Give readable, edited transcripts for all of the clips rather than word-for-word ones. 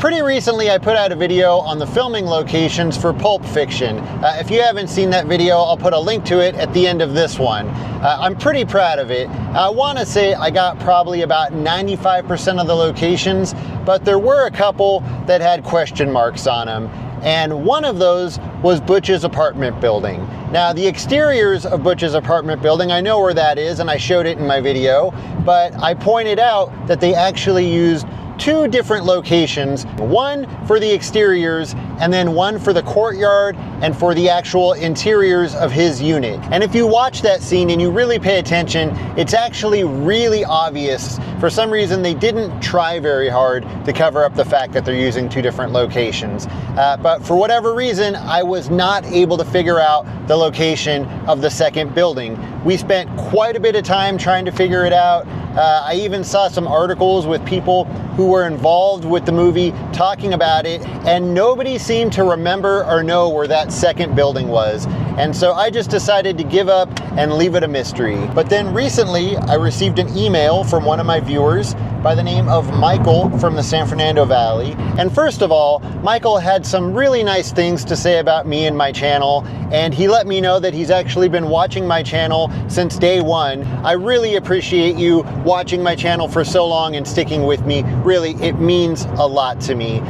Pretty recently I put out a video on the filming locations for Pulp Fiction. If you haven't seen that video, I'll put a link to it at the end of this one. I'm pretty proud of it. I want to say I got probably about 95% of the locations, but there were a couple that had question marks on them. And one of those was Butch's apartment building. Now, the exteriors of Butch's apartment building, I know where that is, and I showed it in my video, but I pointed out that they actually used two different locations, one for the exteriors and then one for the courtyard and for the actual interiors of his unit. And if you watch that scene and you really pay attention, it's actually really obvious. For some reason, they didn't try very hard to cover up the fact that they're using two different locations. But for whatever reason, I was not able to figure out the location of the second building. We spent quite a bit of time trying to figure it out. I even saw some articles with people who were involved with the movie talking about it, and nobody seemed to remember or know where that second building was. And so I just decided to give up and leave it a mystery. But then recently I received an email from one of my viewers by the name of Michael from the San Fernando Valley. And first of all, Michael had some really nice things to say about me and my channel, and he let me know that he's actually been watching my channel since day one. I really appreciate you watching my channel for so long and sticking with me. Really, it means a lot to me.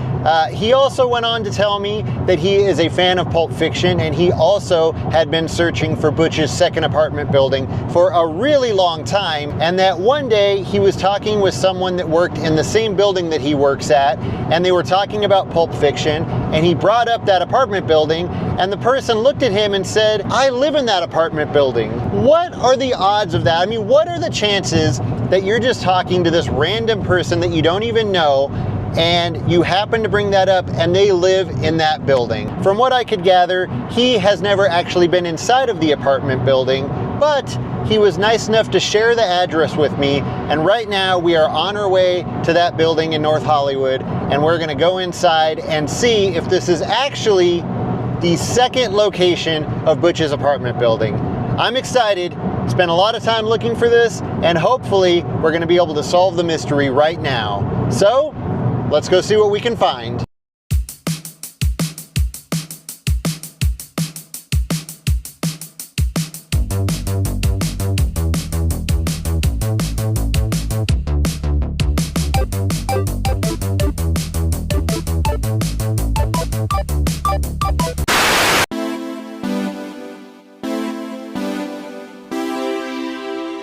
He also went on to tell me that he is a fan of Pulp Fiction, and he also had been searching for Butch's second apartment building for a really long time, and that one day he was talking with someone that worked in the same building that he works at, and they were talking about Pulp Fiction, and he brought up that apartment building, and the person looked at him and said, "I live in that apartment building." What are the odds of that? I mean, what are the chances that you're just talking to this random person that you don't even know, and you happen to bring that up and they live in that building? From what I could gather, he has never actually been inside of the apartment building, but he was nice enough to share the address with me, and right now we are on our way to that building in North Hollywood, and we're gonna go inside and see if this is actually the second location of Butch's apartment building. I'm excited, spent a lot of time looking for this, and hopefully we're gonna be able to solve the mystery right now. So, let's go see what we can find.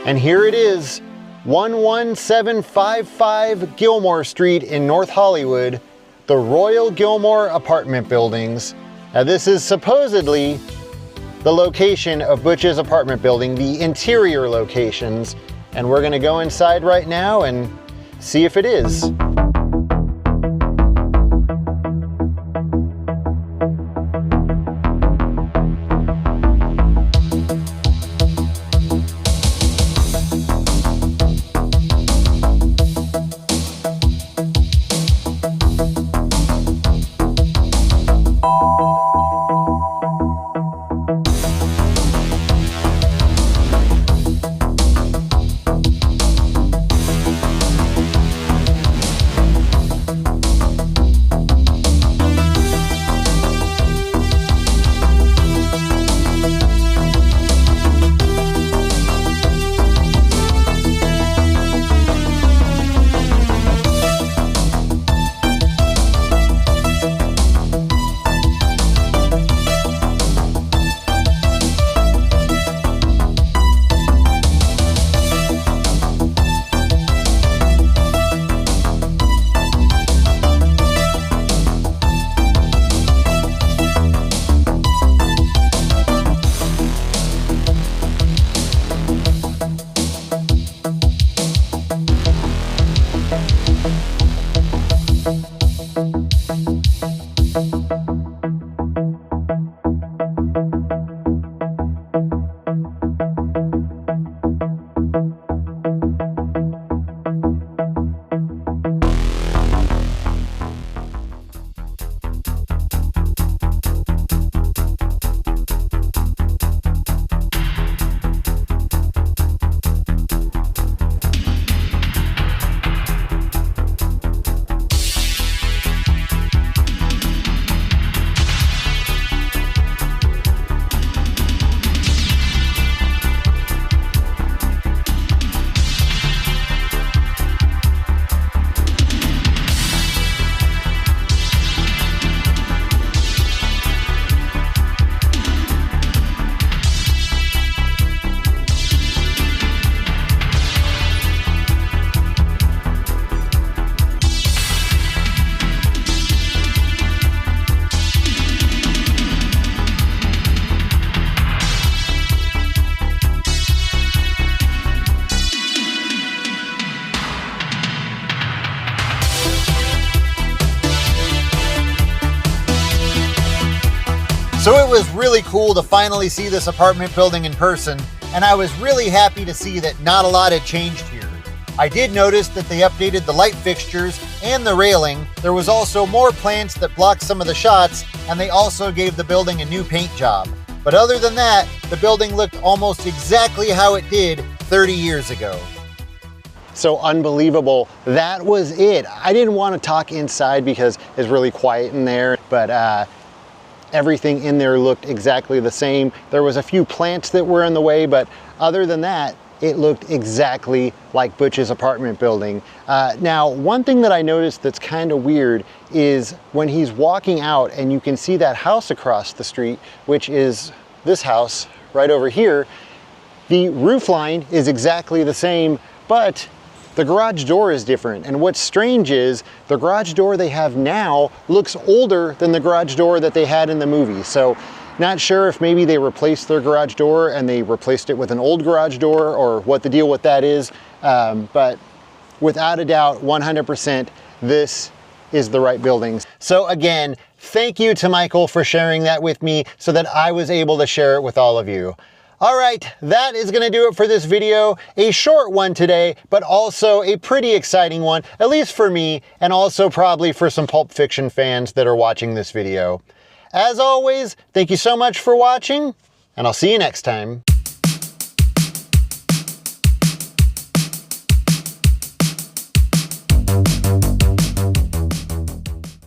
And here it is, 11755 Gilmore Street in North Hollywood, the Royal Gilmore apartment buildings. Now this is supposedly the location of Butch's apartment building, the interior locations, and we're gonna go inside right now and see if it is. So it was really cool to finally see this apartment building in person, and I was really happy to see that not a lot had changed here. I did notice that they updated the light fixtures and the railing. There was also more plants that blocked some of the shots, and they also gave the building a new paint job. But other than that, the building looked almost exactly how it did 30 years ago. So unbelievable. That was it. I didn't want to talk inside because it's really quiet in there, but everything in there looked exactly the same. There was a few plants that were in the way, but other than that, it looked exactly like Butch's apartment building. Now, one thing that I noticed that's kind of weird is when he's walking out and you can see that house across the street, which is this house right over here, the roof line is exactly the same, but the garage door is different. And what's strange is the garage door they have now looks older than the garage door that they had in the movie. So not sure if maybe they replaced their garage door and they replaced it with an old garage door or what the deal with that is. But without a doubt, 100%, this is the right building. So again, thank you to Michael for sharing that with me so that I was able to share it with all of you. All right, that is gonna do it for this video. A short one today, but also a pretty exciting one, at least for me, and also probably for some Pulp Fiction fans that are watching this video. As always, thank you so much for watching, and I'll see you next time.